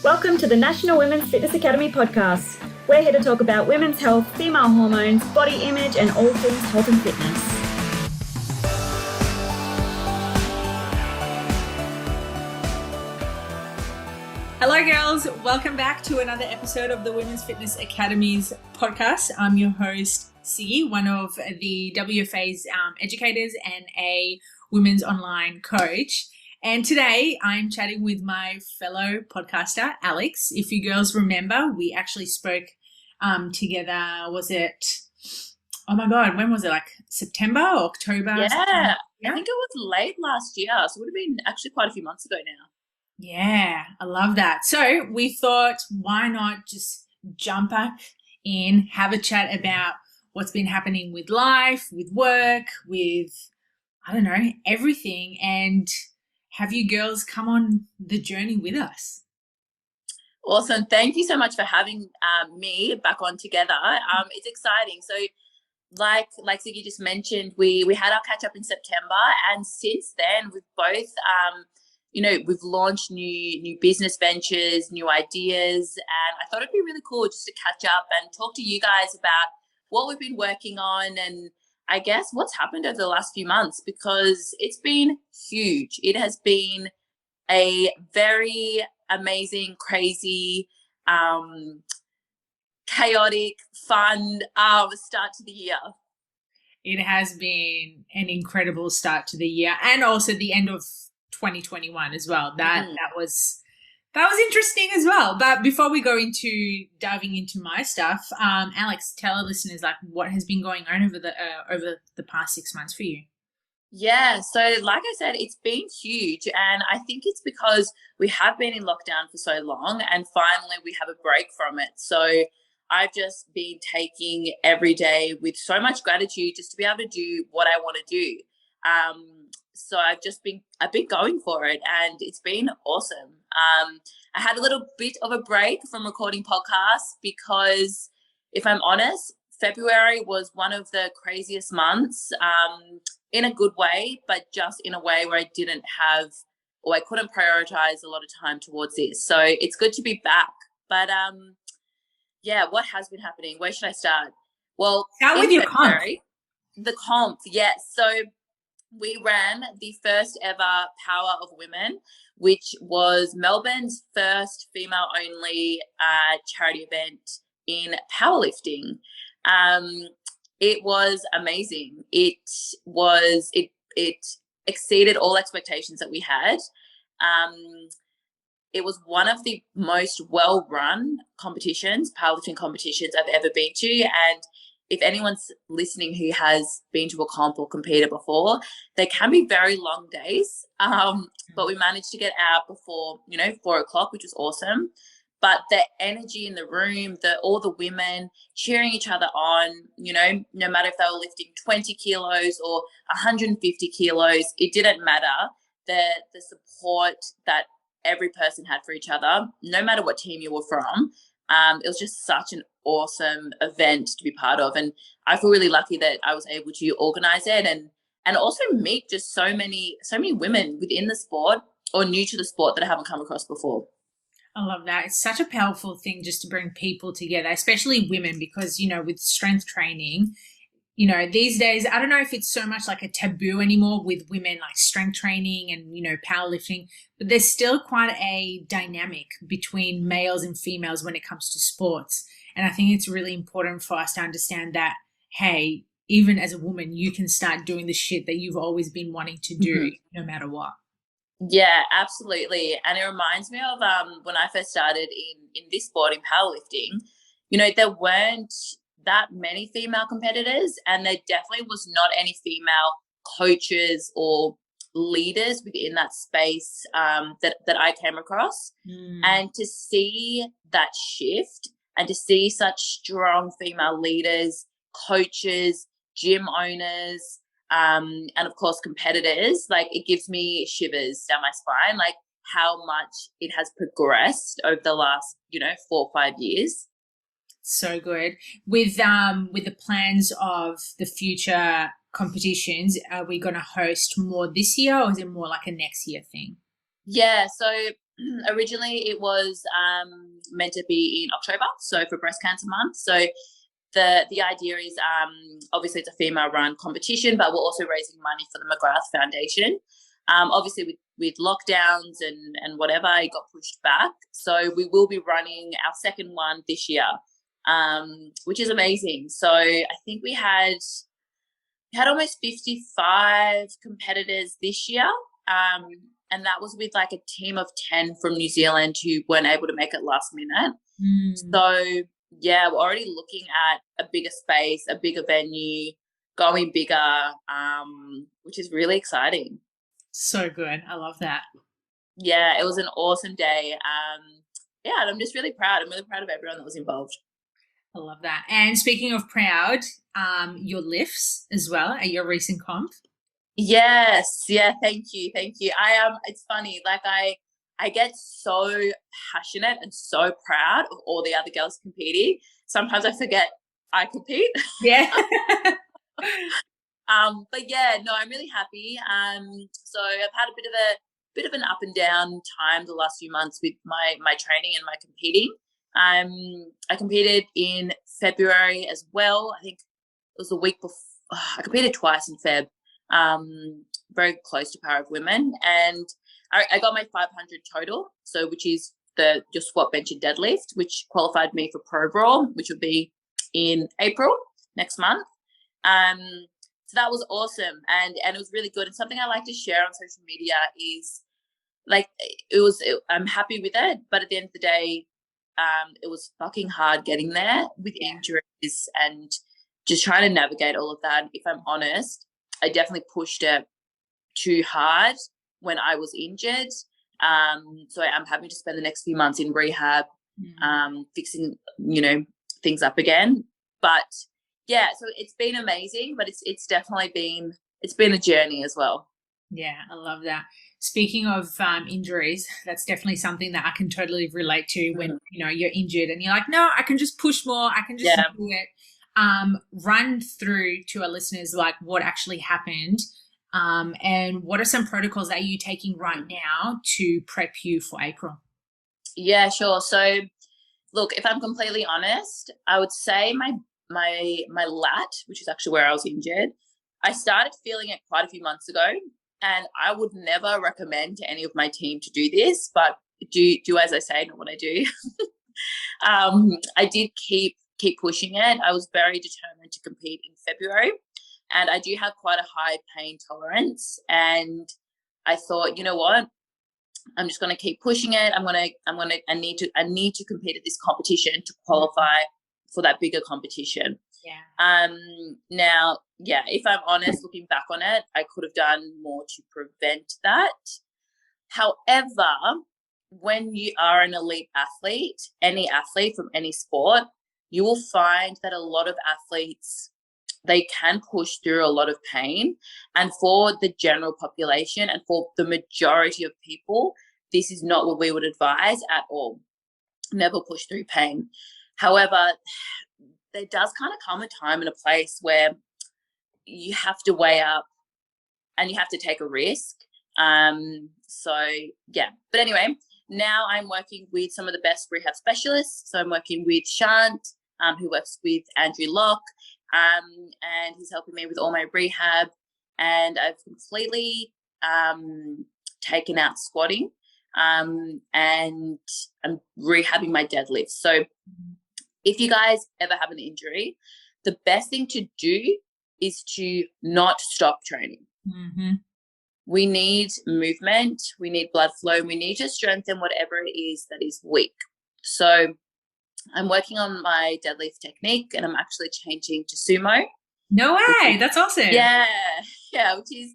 Welcome to the National Women's Fitness Academy podcast. We're here to talk about women's health, female hormones, body image, and all things health and fitness. Hello girls, welcome back to another episode of the Women's Fitness Academy's podcast. I'm your host, Siggy, one of the WFA's educators and a women's online coach. And today I'm chatting with my fellow podcaster, Alex. If you girls remember, we actually spoke together, oh my God, when was it? Like September or October? Yeah, I think it was late last year. So it would have been actually quite a few months ago now. Yeah, I love that. So we thought, why not just jump up in, have a chat about what's been happening with life, with work, with, I don't know, everything, and have you girls come on the journey with us. Awesome. Thank you so much for having me back on together. It's exciting. So like Siggy just mentioned, we had our catch up in September, and since then we've both we've launched new business ventures, new ideas, and I thought it'd be really cool just to catch up and talk to you guys about what we've been working on and I guess what's happened over the last few months, because it's been huge. It has been a very amazing, crazy, chaotic, fun start to the year. It has been an incredible start to the year, and also the end of 2021 as well. That was interesting as well. But before we go into diving into my stuff, Alex, tell our listeners like what has been going on over the past 6 months for you. Yeah, so like I said, it's been huge, and I think it's because we have been in lockdown for so long, and finally we have a break from it. So I've just been taking every day with so much gratitude just to be able to do what I want to do. So I've been going for it, and it's been awesome. I had a little bit of a break from recording podcasts because, if I'm honest, February was one of the craziest months, in a good way, but just in a way where I couldn't prioritize a lot of time towards this. So it's good to be back. But what has been happening? Where should I start? Well, start with your comp. The comp, yes. So we ran the first ever Power of Women, which was Melbourne's first female-only charity event in powerlifting. It was amazing. It exceeded all expectations that we had. It was one of the most well-run powerlifting competitions I've ever been to, and if anyone's listening who has been to a comp or competed before, they can be very long days. But we managed to get out before, 4:00, which was awesome. But the energy in the room, all the women cheering each other on, no matter if they were lifting 20 kilos or 150 kilos, it didn't matter. The support that every person had for each other, no matter what team you were from, it was just such an awesome event to be part of, and I feel really lucky that I was able to organize it and also meet just so many women within the sport or new to the sport that I haven't come across before. I love that. It's such a powerful thing just to bring people together, especially women, because with strength training, these days, I don't know if it's so much like a taboo anymore with women, like strength training and, powerlifting, but there's still quite a dynamic between males and females when it comes to sports. And I think it's really important for us to understand that, hey, even as a woman, you can start doing the shit that you've always been wanting to do, no matter what. Yeah, absolutely. And it reminds me of when I first started in this sport, in powerlifting, there weren't that many female competitors, and there definitely was not any female coaches or leaders within that space that I came across. And to see that shift and to see such strong female leaders, coaches, gym owners, and of course competitors, like it gives me shivers down my spine, like how much it has progressed over the last 4 or 5 years. So good. With the plans of the future competitions, are we going to host more this year, or is it more like a next year thing? Yeah, so originally it was meant to be in October, so for Breast Cancer Month. So the idea is obviously it's a female-run competition, but we're also raising money for the McGrath Foundation. Obviously with lockdowns and whatever, it got pushed back. So we will be running our second one this year, which is amazing. So I think we had almost 55 competitors this year. And that was with like a team of 10 from New Zealand who weren't able to make it last minute. So yeah, we're already looking at a bigger space, a bigger venue, going bigger, which is really exciting. So good. I love that. Yeah, it was an awesome day. Yeah, and I'm just really proud. I'm really proud of everyone that was involved. I love that. And speaking of proud, your lifts as well at your recent comp. Yes. Yeah. Thank you. It's funny. Like I get so passionate and so proud of all the other girls competing. Sometimes I forget I compete. Yeah. But yeah, no, I'm really happy. So I've had a bit of an up and down time the last few months with my training and my competing. I competed in February as well. I think it was the week before. I competed twice in Feb. Very close to Power of Women, and I got my 500 total, so which is your squat, bench and deadlift, which qualified me for Pro Raw, which would be in April next month. So that was awesome, and it was really good. And something I like to share on social media is like I'm happy with it, but at the end of the day, it was fucking hard getting there with injuries and just trying to navigate all of that. If I'm honest, I definitely pushed it too hard when I was injured. So I'm having to spend the next few months in rehab, fixing, things up again. But yeah, so it's been amazing, but it's definitely been a journey as well. Yeah, I love that. Speaking of injuries, that's definitely something that I can totally relate to when, you're injured and you're like, no, I can just push more. I can just do it. Run through to our listeners, like what actually happened, and what are some protocols that you're taking right now to prep you for April? Yeah, sure. So look, if I'm completely honest, I would say my lat, which is actually where I was injured, I started feeling it quite a few months ago, and I would never recommend to any of my team to do this, but do as I say, not what I do. I did keep pushing it. I was very determined to compete in February, and I do have quite a high pain tolerance, and I thought, you know what, I'm just going to keep pushing it. I need to compete at this competition to qualify for that bigger competition. Yeah. Now, yeah, if I'm honest, looking back on it, I could have done more to prevent that. However, when you are an elite athlete, any athlete from any sport, you will find that a lot of athletes, they can push through a lot of pain. And for the general population and for the majority of people, this is not what we would advise at all. Never push through pain. However, there does kind of come a time and a place where you have to weigh up and you have to take a risk. So, yeah. But anyway, now I'm working with some of the best rehab specialists. So I'm working with Shant, who works with Andrew Locke, and he's helping me with all my rehab. And I've completely taken out squatting, and I'm rehabbing my deadlifts. So if you guys ever have an injury, the best thing to do is to not stop training. Mm-hmm. We need movement, we need blood flow, we need to strengthen whatever it is that is weak. So I'm working on my deadlift technique, and I'm actually changing to sumo. No way, that's awesome. Yeah, which is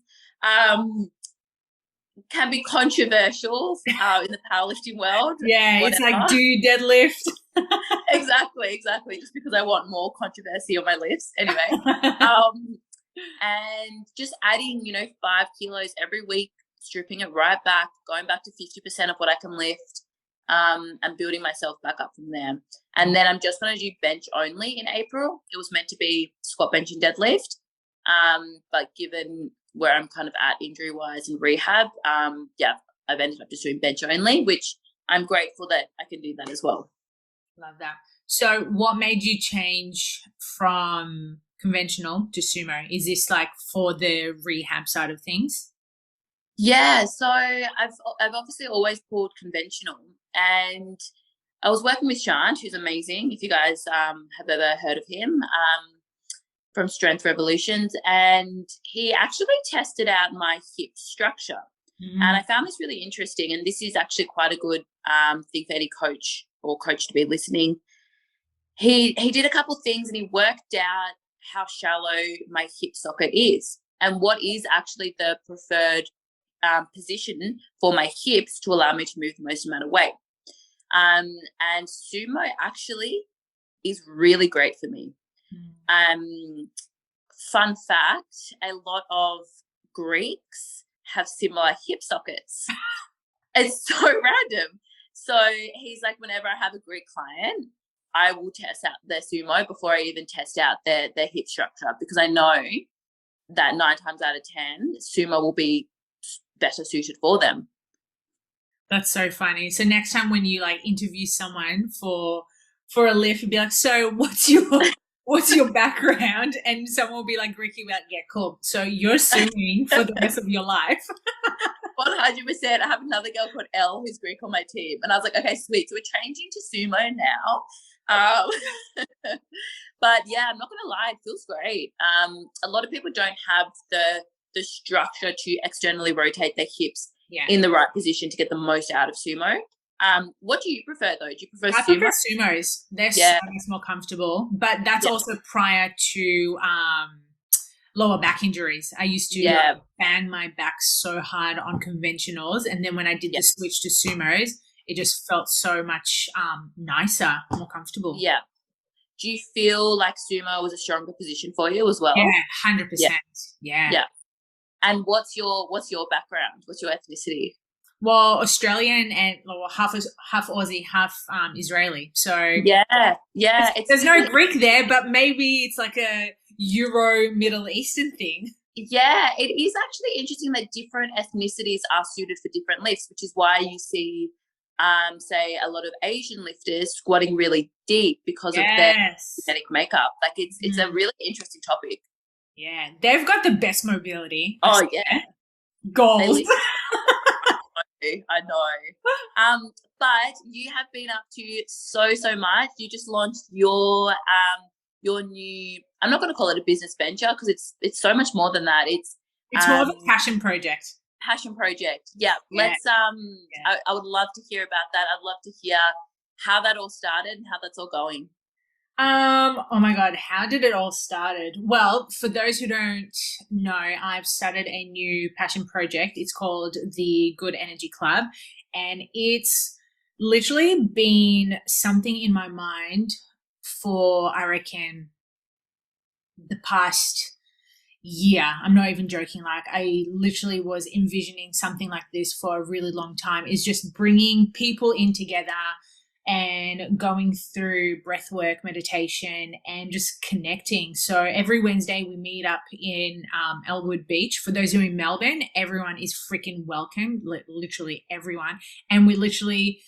can be controversial in the powerlifting world. Yeah, whatever. It's like, do deadlift. Exactly, just because I want more controversy on my lifts. Anyway, and just adding, 5 kilos every week, stripping it right back, going back to 50% of what I can lift, and building myself back up from there. And then I'm just going to do bench only in April. It was meant to be squat, bench and deadlift, but given where I'm kind of at injury-wise and rehab, I've ended up just doing bench only, which I'm grateful that I can do that as well. Love that. So what made you change from conventional to sumo? Is this like for the rehab side of things? Yeah, so I've obviously always pulled conventional, and I was working with Shant, who's amazing. If you guys have ever heard of him, from Strength Revolutions, and he actually tested out my hip structure. And I found this really interesting, and this is actually quite a good thing for any coach or coach to be listening. He did a couple things, and he worked out how shallow my hip socket is and what is actually the preferred position for my hips to allow me to move the most amount of weight. And sumo actually is really great for me. Fun fact, a lot of Greeks have similar hip sockets. It's so random. So he's like, whenever I have a Greek client, I will test out their sumo before I even test out their hip structure, because I know that 9 times out of 10, sumo will be better suited for them. That's so funny. So next time when you like interview someone for a lift, you'd be like, so what's your background? And someone will be like, Ricky, like, yeah, cool. So you're suing for the rest of your life. 100%. I have another girl called Elle who's Greek on my team. And I was like, okay, sweet. So we're changing to sumo now. But yeah, I'm not going to lie. It feels great. A lot of people don't have the structure to externally rotate their hips in the right position to get the most out of sumo. What do you prefer though? Do you prefer I sumo? prefer sumos. They're so much more comfortable, but that's also prior to lower back injuries. I used to bang my back so hard on conventionals, and then when I did the switch to sumos, it just felt so much nicer, more comfortable. Yeah. Do you feel like sumo was a stronger position for you as well? Yeah, 100%. Yeah. And what's your background? What's your ethnicity? Well, Australian and half Aussie, half Israeli. So it's no Greek there, but maybe it's like a Euro Middle Eastern thing. Yeah, it is actually interesting that different ethnicities are suited for different lifts, which is why you see, say, a lot of Asian lifters squatting really deep because of their genetic makeup. Like it's a really interesting topic. Yeah, they've got the best mobility. Oh yeah, goals. I know. But you have been up to so much. You just launched your new, I'm not going to call it a business venture because it's so much more than that. It's more of a passion project. Yeah. Let's I would love to hear about that. I'd love to hear how that all started and how that's all going. Oh my God, how did it all started? Well, for those who don't know, I've started a new passion project. It's called the Good Energy Club, and it's literally been something in my mind for, I reckon, the past year. I'm not even joking. Like, I literally was envisioning something like this for a really long time. Is just bringing people in together and going through breath work, meditation, and just connecting. So every Wednesday we meet up in Elwood Beach. For those who are in Melbourne, everyone is freaking welcome, literally everyone. And we literally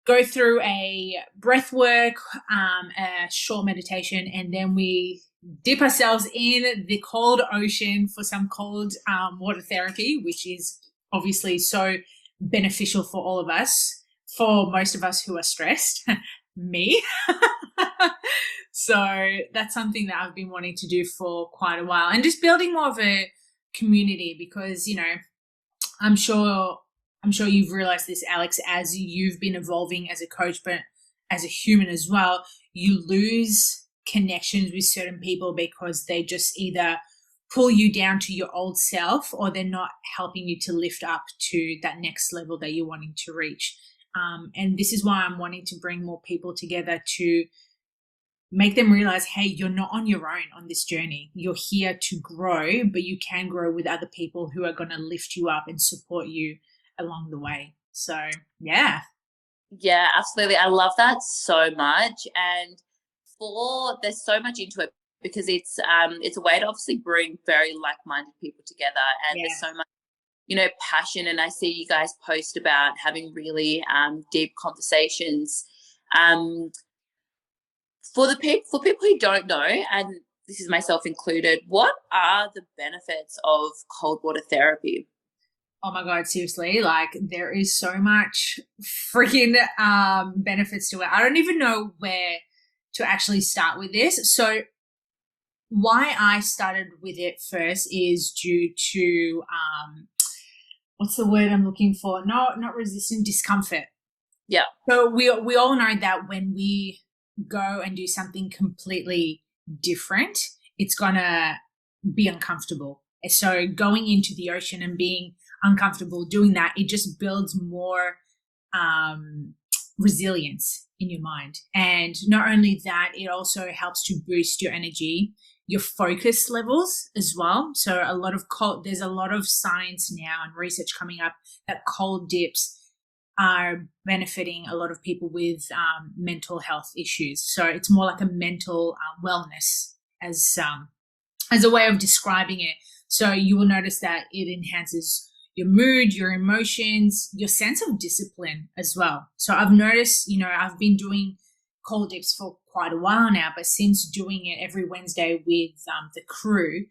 go through a breath work, a short meditation, and then we dip ourselves in the cold ocean for some cold water therapy, which is obviously so beneficial for all of us. For most of us who are stressed, me. So that's something that I've been wanting to do for quite a while, and just building more of a community, because, you know, I'm sure you've realized this, Alex, as you've been evolving as a coach, but as a human as well, you lose connections with certain people because they just either pull you down to your old self, or they're not helping you to lift up to that next level that you're wanting to reach. And this is why I'm wanting to bring more people together to make them realize, hey, you're not on your own on this journey. You're here to grow, but you can grow with other people who are going to lift you up and support you along the way. So, yeah. Yeah, absolutely. I love that so much. And there's so much into it, because it's a way to obviously bring very like-minded people together, and there's so much passion, and I see you guys post about having really deep conversations. For people who don't know, and this is myself included, what are the benefits of cold water therapy? Oh my God, seriously, like there is so much freaking benefits to it. I don't even know where to actually start with this. So why I started with it first is due to what's the word I'm looking for? No, not resistant, discomfort. Yeah. So we all know that when we go and do something completely different, it's gonna be uncomfortable. So going into the ocean and being uncomfortable doing that, it just builds more resilience in your mind. And not only that, it also helps to boost your energy, your focus levels as well. So there's a lot of science now and research coming up that cold dips are benefiting a lot of people with mental health issues. So it's more like a mental wellness as a way of describing it. So you will notice that it enhances your mood, your emotions, your sense of discipline as well. So I've noticed, I've been doing cold dips for quite a while now, but since doing it every Wednesday with the crew,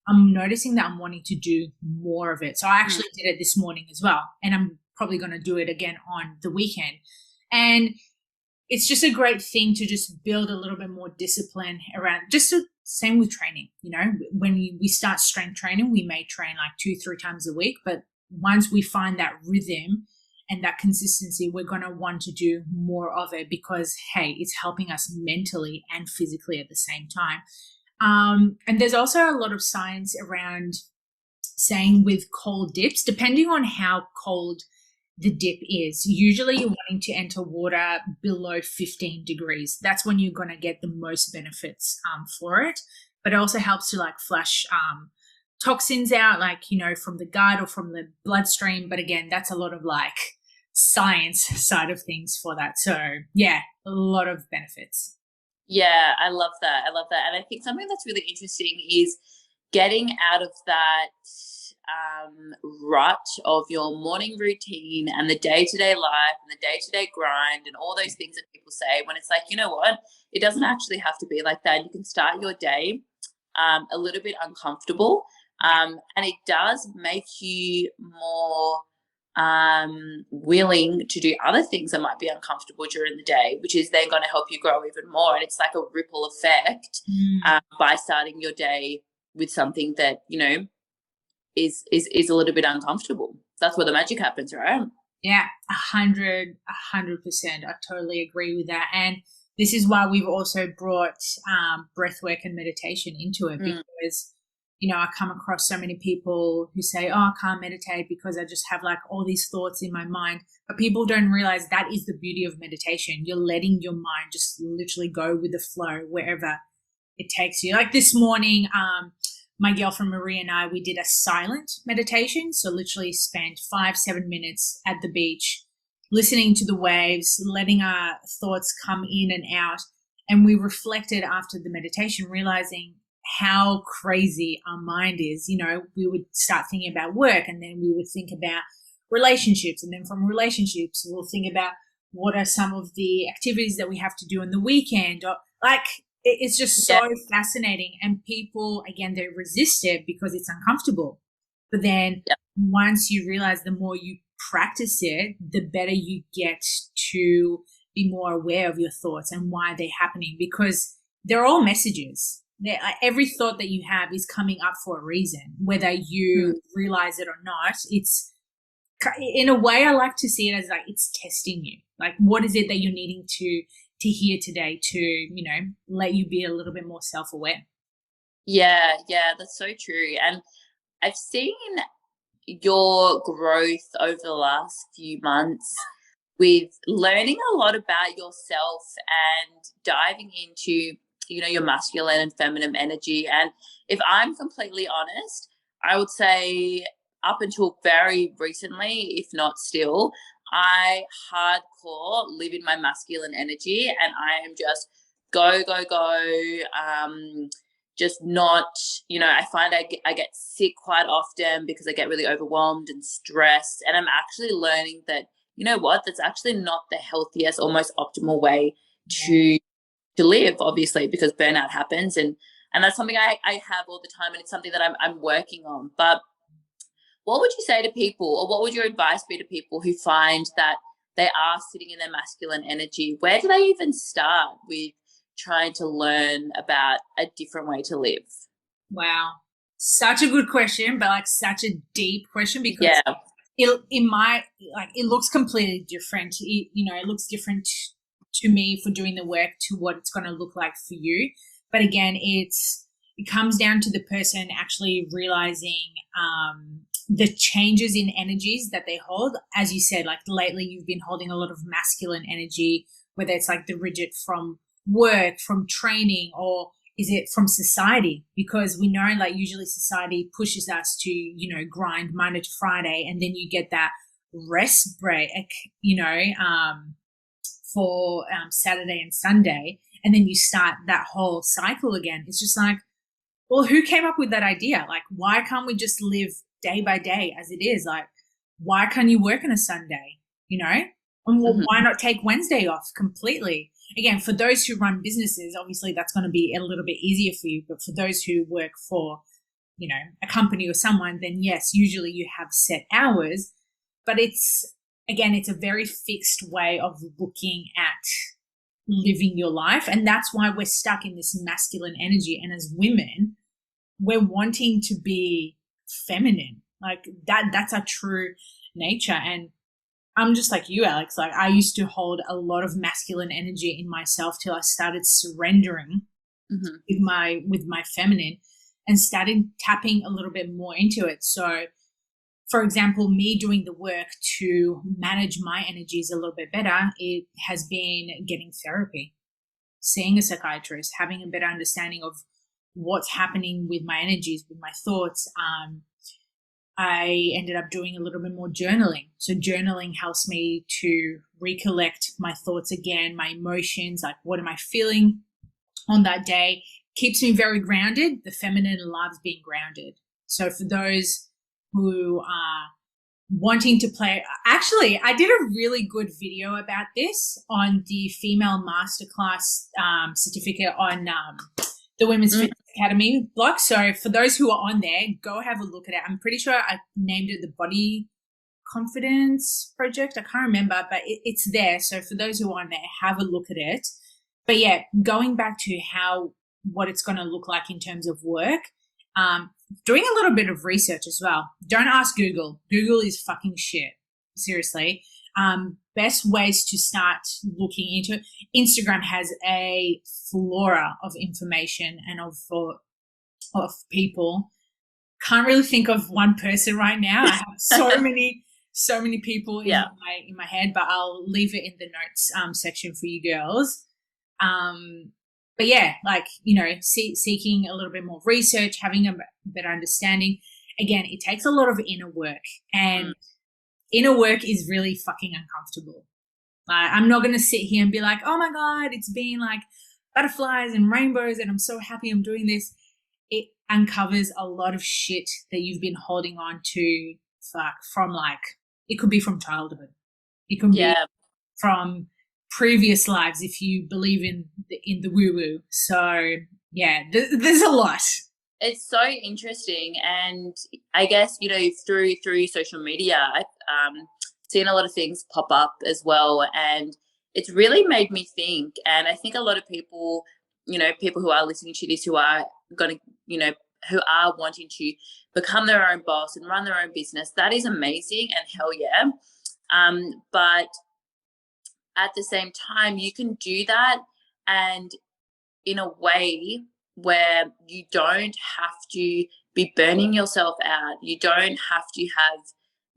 I'm noticing that I'm wanting to do more of it. So I actually did it this morning as well, and I'm probably going to do it again on the weekend. And it's just a great thing to just build a little bit more discipline around, same with training. When we start strength training, we may train like 2-3 times a week, but once we find that rhythm and that consistency, we're going to want to do more of it because, hey, it's helping us mentally and physically at the same time. And there's also a lot of science around saying with cold dips, depending on how cold the dip is, usually you're wanting to enter water below 15 degrees. That's when you're going to get the most benefits for it. But it also helps to like flush toxins out, like, from the gut or from the bloodstream. But again, that's a lot of like science side of things for that. So yeah, a lot of benefits. Yeah, I love that. And I think something that's really interesting is getting out of that rut of your morning routine and the day-to-day life and the day-to-day grind and all those things that people say, when it's like, you know what, it doesn't actually have to be like that. You can start your day a little bit uncomfortable, and it does make you more willing to do other things that might be uncomfortable during the day, which is then going to help you grow even more. And it's like a ripple effect by starting your day with something that is a little bit uncomfortable. That's where the magic happens, right? Yeah, 100%. I totally agree with that. And this is why we've also brought breathwork and meditation into it, because I come across so many people who say, oh, I can't meditate because I just have like all these thoughts in my mind. But people don't realize that is the beauty of meditation. You're letting your mind just literally go with the flow wherever it takes you. Like this morning, my girlfriend Marie and I, we did a silent meditation. So literally spent 5-7 minutes at the beach, listening to the waves, letting our thoughts come in and out. And we reflected after the meditation, realizing how crazy our mind is. We would start thinking about work, and then we would think about relationships. And then from relationships, we'll think about what are some of the activities that we have to do on the weekend, or like, it's just so fascinating. And people, again, they resist it because it's uncomfortable. But then once you realize, the more you practice it, the better you get to be more aware of your thoughts and why they're happening, because they're all messages. Every thought that you have is coming up for a reason, whether you realize it or not. It's, in a way, I like to see it as like it's testing you. Like, what is it that you're needing to hear today to, let you be a little bit more self-aware? Yeah, that's so true. And I've seen your growth over the last few months with learning a lot about yourself and diving into, your masculine and feminine energy. And if I'm completely honest, I would say up until very recently, if not still, I hardcore live in my masculine energy, and I am just go, go, go. just not, I find I get sick quite often because I get really overwhelmed and stressed. And I'm actually learning that, you know what, that's actually not the healthiest or most optimal way to live, obviously, because burnout happens. And that's something I have all the time, and it's something that I'm working on. But what would you say to people, or what would your advice be to people who find that they are sitting in their masculine energy? Where do they even start with trying to learn about a different way to live? Wow. Such a good question, but like such a deep question, because it looks completely different. It looks different to me for doing the work to what it's going to look like for you. But again, it comes down to the person actually realizing the changes in energies that they hold. As you said, like lately you've been holding a lot of masculine energy, whether it's like the rigid from work, from training, or is it from society? Because we know like usually society pushes us to, grind Monday to Friday, and then you get that rest break, for Saturday and Sunday, and then you start that whole cycle again. It's just like, well, who came up with that idea? Like, why can't we just live day by day as it is? Like, why can't you work on a Sunday, And why not take Wednesday off completely? Again, for those who run businesses, obviously that's going to be a little bit easier for you. But for those who work for, a company or someone, then yes, usually you have set hours. But it's a very fixed way of looking at living your life. And that's why we're stuck in this masculine energy. And as women, we're wanting to be feminine. Like that's our true nature. And I'm just like you, Alex. Like I used to hold a lot of masculine energy in myself till I started surrendering with my feminine and started tapping a little bit more into it. So, for example, me doing the work to manage my energies a little bit better, it has been getting therapy, seeing a psychiatrist, having a better understanding of what's happening with my energies, with my thoughts. I ended up doing a little bit more journaling. So journaling helps me to recollect my thoughts again, my emotions, like what am I feeling on that day? Keeps me very grounded. The feminine loves being grounded. So for those who are wanting to play, actually, I did a really good video about this on the Female Masterclass certificate on the Women's Fitness Academy blog. So for those who are on there, go have a look at it. I'm pretty sure I named it the Body Confidence Project. I can't remember, but it's there. So for those who are on there, have a look at it. But yeah, going back to what it's going to look like in terms of work, doing a little bit of research as well. Don't ask Google. Google is fucking shit. Seriously. Best ways to start looking into it. Instagram has a flora of information and of people. Can't really think of one person right now. I have so many people in my head, but I'll leave it in the notes section for you girls. But yeah, like, seeking a little bit more research, having a better understanding. Again, it takes a lot of inner work, and inner work is really fucking uncomfortable. I'm not going to sit here and be like, oh my God, it's been like butterflies and rainbows and I'm so happy I'm doing this. It uncovers a lot of shit that you've been holding on to from it could be from childhood. It could be from previous lives if you believe in the woo-woo. So yeah, there's a lot. It's so interesting, and I guess through social media, I've seen a lot of things pop up as well, and it's really made me think. And I think a lot of people, people who are listening to this, who are going to, who are wanting to become their own boss and run their own business, that is amazing, and hell yeah. But at the same time, you can do that, and in a way where you don't have to be burning yourself out. You don't have to have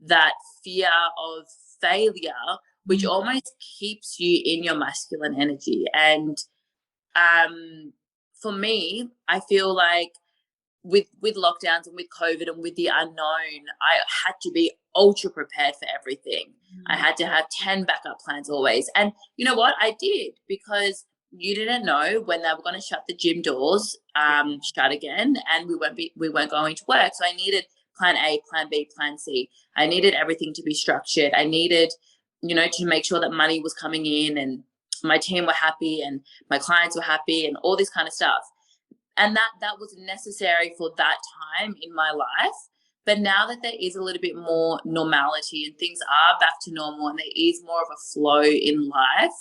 that fear of failure, which almost keeps you in your masculine energy. And for me, I feel like with lockdowns and with COVID and with the unknown, I had to be ultra prepared for everything. I had to have 10 backup plans always. And you know what? I did, because you didn't know when they were going to shut the gym doors shut again, and we weren't going to work. So I needed plan A, plan B, plan C. I needed everything to be structured. I needed, to make sure that money was coming in and my team were happy and my clients were happy and all this kind of stuff. And that was necessary for that time in my life. But now that there is a little bit more normality and things are back to normal and there is more of a flow in life,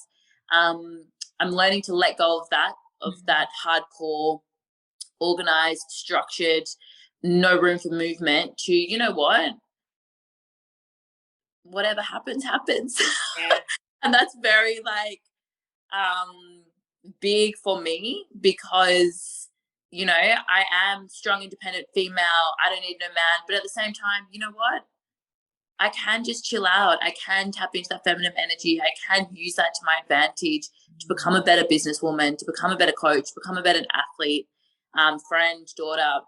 I'm learning to let go of that hardcore, organized, structured, no room for movement to, whatever happens, happens. Yeah. And that's very big for me because, I am strong, independent female. I don't need no man. But at the same time, you know what? I can just chill out. I can tap into that feminine energy. I can use that to my advantage to become a better businesswoman, to become a better coach, become a better athlete, friend, daughter,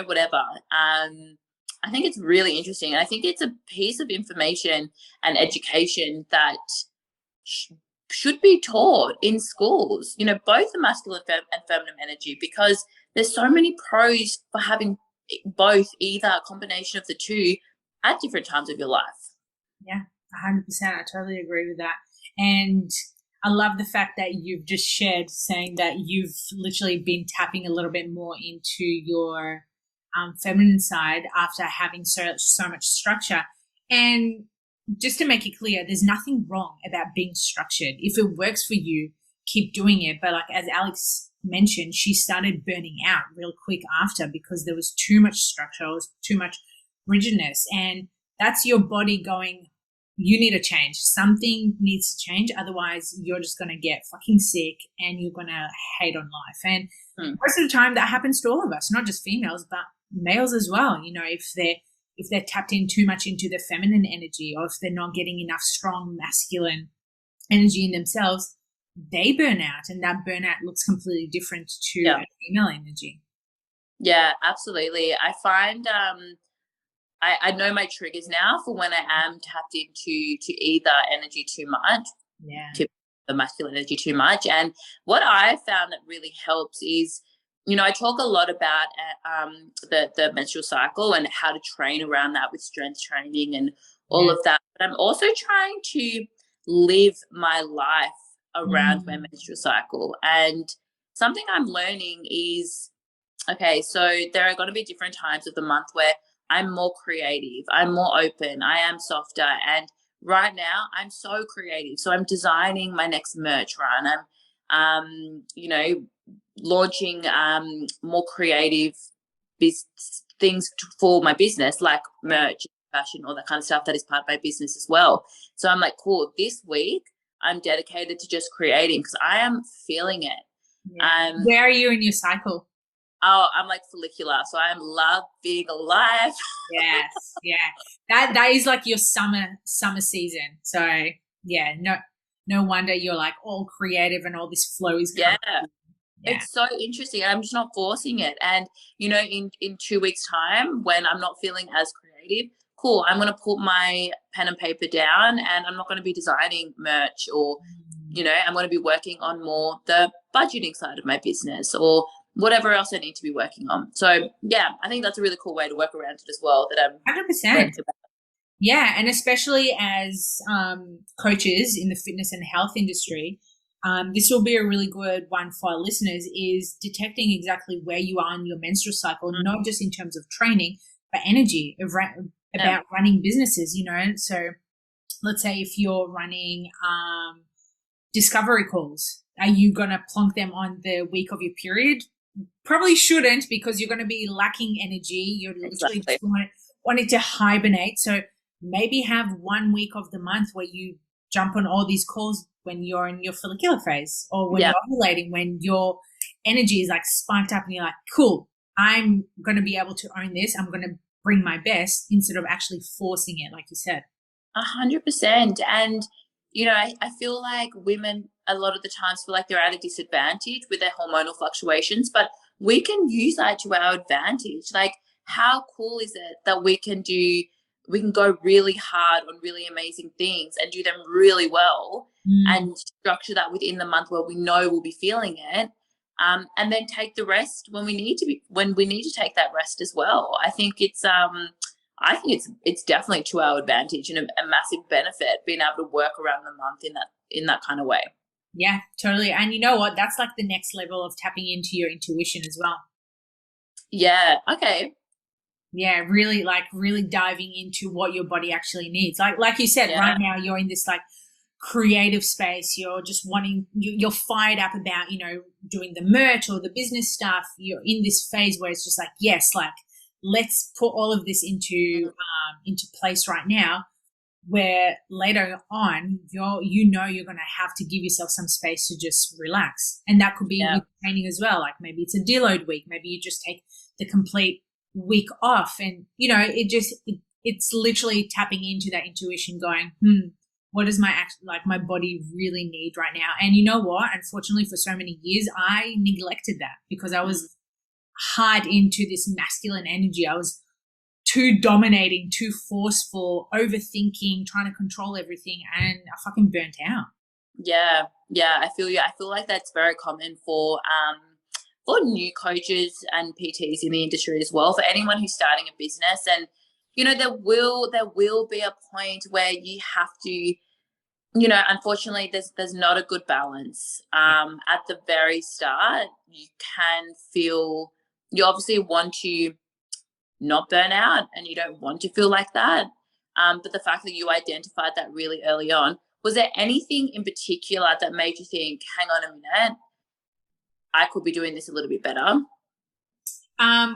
whatever. I think it's really interesting. And I think it's a piece of information and education that should be taught in schools, both the masculine and feminine energy, because there's so many pros for having both, either a combination of the two at different times of your life. Yeah, 100%. I totally agree with that. And I love the fact that you've just shared saying that you've literally been tapping a little bit more into your feminine side after having so much structure. And just to make it clear, there's nothing wrong about being structured. If it works for you, keep doing it. But as Alex mentioned, she started burning out real quick after because there was too much structure, there was too much rigidness. And that's your body going, you need a change. Something needs to change. Otherwise, you're just going to get fucking sick and you're going to hate on life. And most of the time that happens to all of us, not just females, but males as well. If they're tapped in too much into the feminine energy, or if they're not getting enough strong masculine energy in themselves, they burn out, and that burnout looks completely different to a female energy. Yeah, absolutely. I find I know my triggers now for when I am tapped into either energy too much, to the masculine energy too much. And what I found that really helps is, I talk a lot about the menstrual cycle and how to train around that with strength training and all of that. But I'm also trying to live my life around my menstrual cycle. And something I'm learning is, okay, so there are going to be different times of the month where I'm more creative, I'm more open, I am softer. And right now I'm so creative. So I'm designing my next merch run. I'm, launching more creative things for my business, like merch, fashion, all that kind of stuff that is part of my business as well. So I'm like, cool, this week I'm dedicated to just creating because I am feeling it. Yeah. Where are you in your cycle? Oh, I'm like follicular, so I love being alive. Yes, yeah. That is like your summer season. So yeah, no wonder you're like all creative and all this flow is coming. Yeah. It's so interesting. I'm just not forcing it. And, in 2 weeks' time, when I'm not feeling as creative, cool, I'm going to put my pen and paper down and I'm not going to be designing merch or, I'm going to be working on more the budgeting side of my business or whatever else I need to be working on. So, yeah, I think that's a really cool way to work around it as well. That I'm 100%. Yeah, and especially as coaches in the fitness and health industry, this will be a really good one for our listeners, is detecting exactly where you are in your menstrual cycle, not just in terms of training, but energy about running businesses, So let's say if you're running discovery calls, are you going to plonk them on the week of your period? Probably shouldn't, because you're going to be lacking energy. You're literally just wanting to hibernate. So maybe have 1 week of the month where you jump on all these calls when you're in your follicular phase or when you're ovulating, when your energy is like spiked up and you're like, cool, I'm going to be able to own this. I'm going to bring my best, instead of actually forcing it, like you said. 100%. And, I feel like women a lot of the times feel like they're at a disadvantage with their hormonal fluctuations, but we can use that to our advantage. Like, how cool is it that we can go really hard on really amazing things and do them really well, and structure that within the month where we know we'll be feeling it. And then take the rest when we need to take that rest as well. I think it's definitely to our advantage and a massive benefit being able to work around the month in that kind of way. Yeah, totally. And you know what? That's like the next level of tapping into your intuition as well. Yeah. Okay. Yeah, really diving into what your body actually needs. Like you said, right now you're in this like creative space. You're just you're fired up about, doing the merch or the business stuff. You're in this phase where it's just like, yes, like let's put all of this into place right now, where later on you're going to have to give yourself some space to just relax. And that could be with training as well. Like maybe it's a deload week. Maybe you just take the complete week off, and it's literally tapping into that intuition, going, what does my body really need right now? And you know what? Unfortunately, for so many years, I neglected that because I was hard into this masculine energy. I was too dominating, too forceful, overthinking, trying to control everything, and I fucking burnt out. Yeah, I feel you. I feel like that's very common for new coaches and PTs in the industry as well, for anyone who's starting a business. And there will be a point where you have to, unfortunately there's not a good balance. At the very start, you can feel, you obviously want to not burn out and you don't want to feel like that. But the fact that you identified that really early on, was there anything in particular that made you think, hang on a minute, I could be doing this a little bit better?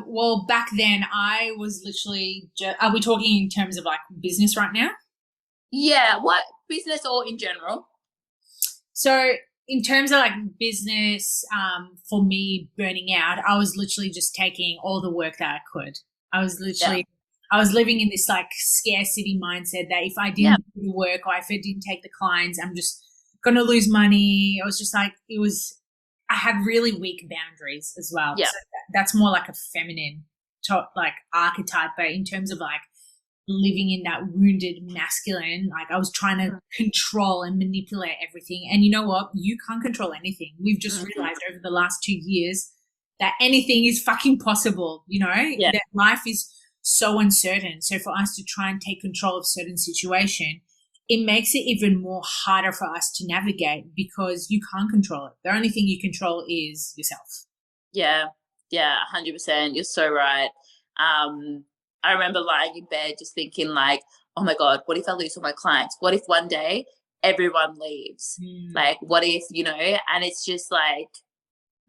Well, back then I was literally are we talking in terms of like business right now? Yeah, what business or in general? So in terms of like business, for me burning out, I was literally just taking all the work that I could. I was living in this like scarcity mindset that if I didn't do the work or if I didn't take the clients, I'm just going to lose money. I was just like, I had really weak boundaries as well. Yeah. So that's more like a feminine like archetype, but in terms of like living in that wounded masculine, like I was trying to control and manipulate everything. And you know what? You can't control anything. We've just realized over the last 2 years that anything is fucking possible, that life is so uncertain. So for us to try and take control of certain situation, it makes it even more harder for us to navigate because you can't control it. The only thing you control is yourself. Yeah, 100%. You're so right. I remember lying in bed just thinking like, oh my God, what if I lose all my clients? What if one day everyone leaves? Like, what if, and it's just like,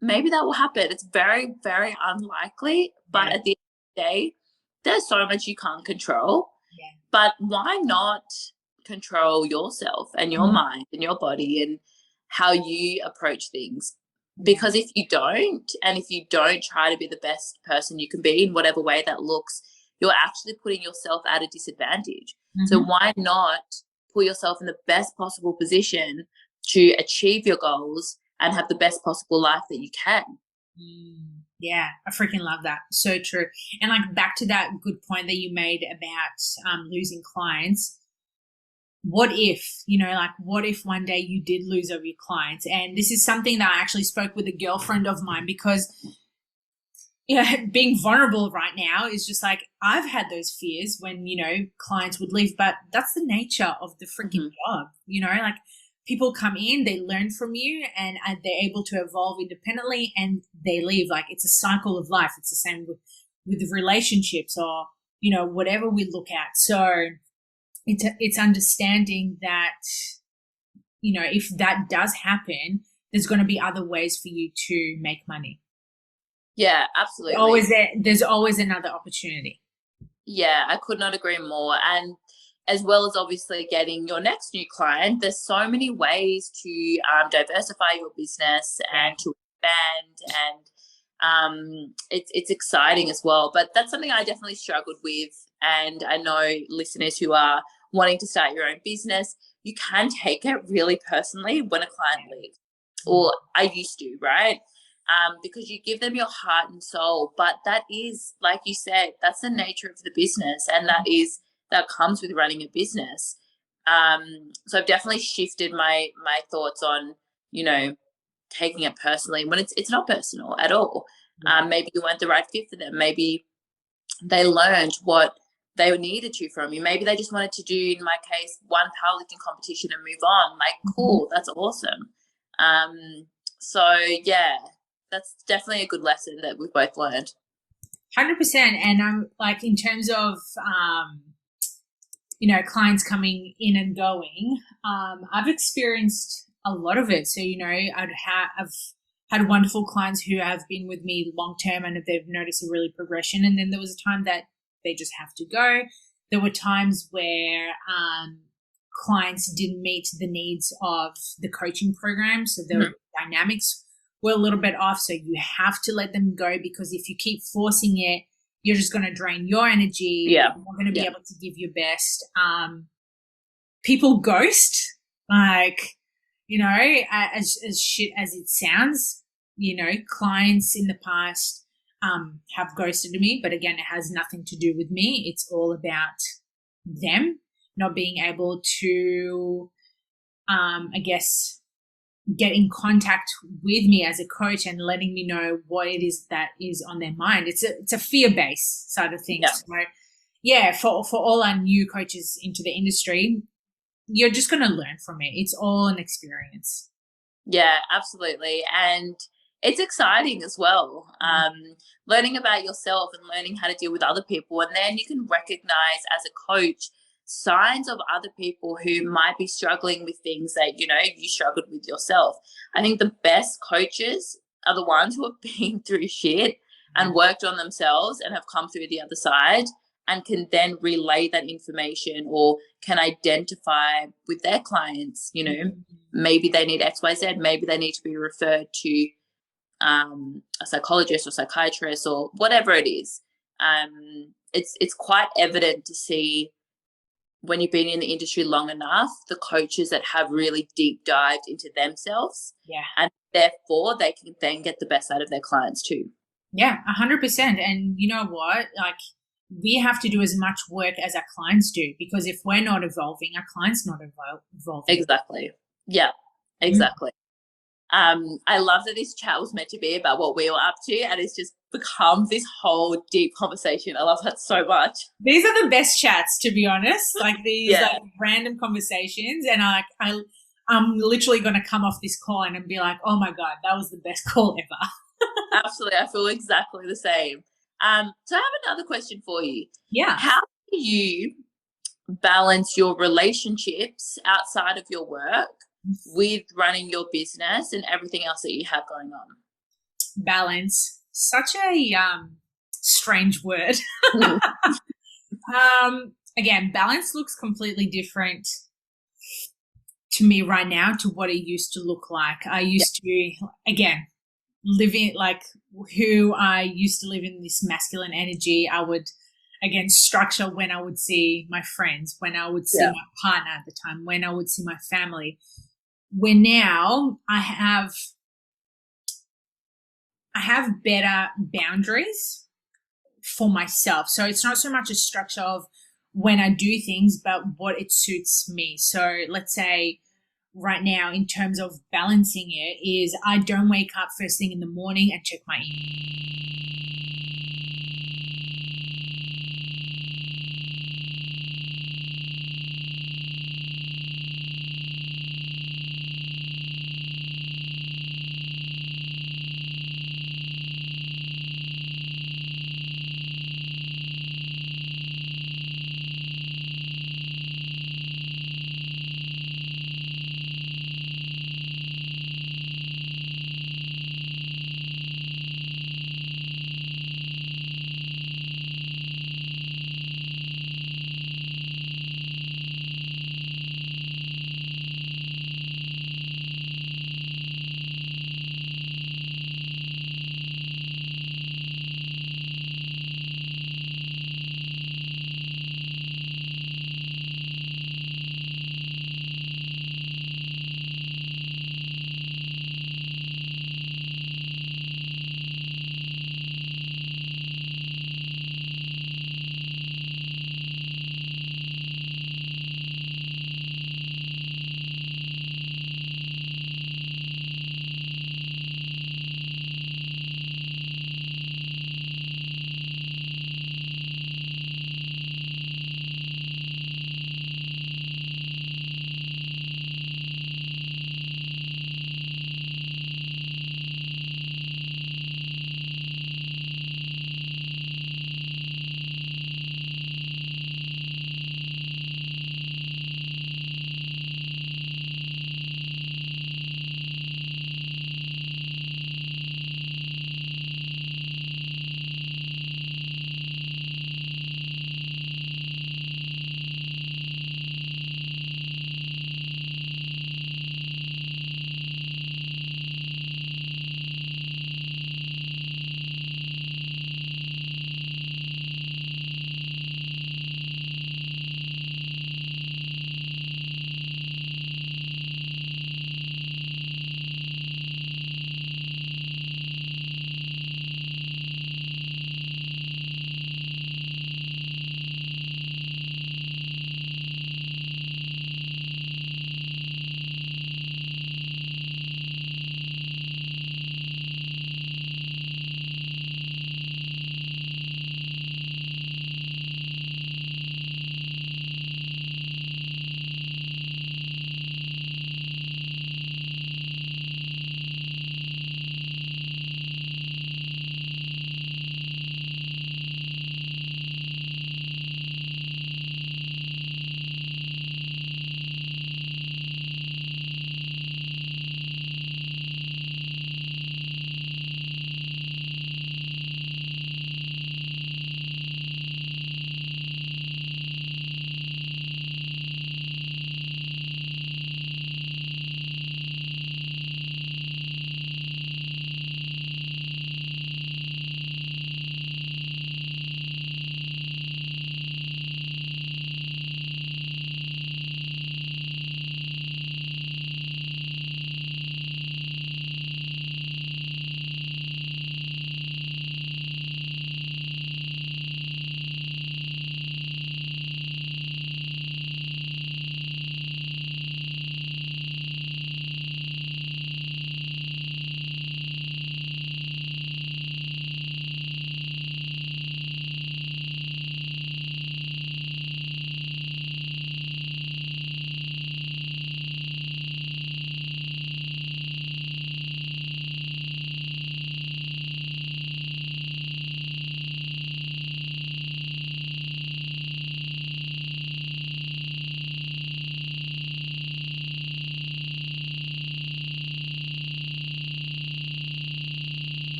maybe that will happen. It's very, very unlikely. But at the end of the day, there's so much you can't control. Yeah. But why not control yourself and your mind and your body and how you approach things? Because if you don't, and if you don't try to be the best person you can be in whatever way that looks, you're actually putting yourself at a disadvantage. So why not put yourself in the best possible position to achieve your goals and have the best possible life that you can? Yeah, I freaking love that. So true. And like back to that good point that you made about losing clients. What if, what if one day you did lose over your clients? And this is something that I actually spoke with a girlfriend of mine because, being vulnerable right now is just like, I've had those fears when, clients would leave, but that's the nature of the freaking job, like people come in, they learn from you and they're able to evolve independently and they leave. Like it's a cycle of life. It's the same with relationships or, whatever we look at. So it's understanding that, if that does happen, there's going to be other ways for you to make money. Yeah, absolutely. There's always another opportunity. Yeah, I could not agree more. And as well as obviously getting your next new client, there's so many ways to diversify your business and to expand, and it's exciting as well. But that's something I definitely struggled with. And I know listeners who are wanting to start your own business, you can take it really personally when a client leaves, or I used to, right? Because you give them your heart and soul, but that is, like you said, that's the nature of the business, and that comes with running a business. So I've definitely shifted my thoughts on, you know, taking it personally when it's not personal at all. Maybe you weren't the right fit for them. Maybe they learned what they needed to from you. Maybe they just wanted to do, in my case, one powerlifting competition and move on. Like, cool, that's awesome. So yeah, that's definitely a good lesson that we've both learned. 100%. And I'm like, in terms of, you know, clients coming in and going, I've experienced a lot of it. So, you know, I've had wonderful clients who have been with me long term and they've noticed a really progression. And then there was a time that they just have to go. There were times where clients didn't meet the needs of the coaching program. So the dynamics were a little bit off. So you have to let them go, because if you keep forcing it, you're just going to drain your energy. Yeah. You're not going to be able to give your best. People ghost, like, you know, as shit as it sounds, you know, clients in the past have ghosted me, but again, it has nothing to do with me. It's all about them not being able to, I guess, get in contact with me as a coach and letting me know what it is that is on their mind. It's a fear-based side of things. Yeah. So, yeah, for all our new coaches into the industry, you're just going to learn from it. It's all an experience. Yeah, absolutely. And it's exciting as well. Learning about yourself and learning how to deal with other people. And then you can recognize as a coach signs of other people who might be struggling with things that, you know, you struggled with yourself. I think the best coaches are the ones who have been through shit and worked on themselves and have come through the other side and can then relay that information, or can identify with their clients, you know, maybe they need XYZ, maybe they need to be referred to a psychologist or psychiatrist or whatever it is. It's quite evident to see, when you've been in the industry long enough, the coaches that have really deep dived into themselves. Yeah. And therefore they can then get the best out of their clients too. Yeah, 100%. And you know what? Like, we have to do as much work as our clients do, because if we're not evolving, our clients not evolving. Exactly. Yeah, exactly. I love that this chat was meant to be about what we were up to, and it's just become this whole deep conversation. I love that so much. These are the best chats, to be honest. Like these like random conversations, and I'm literally going to come off this call and be like, oh my God, that was the best call ever. Absolutely. I feel exactly the same. So I have another question for you. Yeah. How do you balance your relationships outside of your work with running your business and everything else that you have going on? Balance. Such a strange word. Again, balance looks completely different to me right now to what it used to look like. I used to, again, living like who I used to live in this masculine energy. I would, again, structure when I would see my friends, when I would see my partner at the time, when I would see my family. Where now I have better boundaries for myself. So it's not so much a structure of when I do things, but what it suits me. So let's say right now, in terms of balancing it, is I don't wake up first thing in the morning and check my email.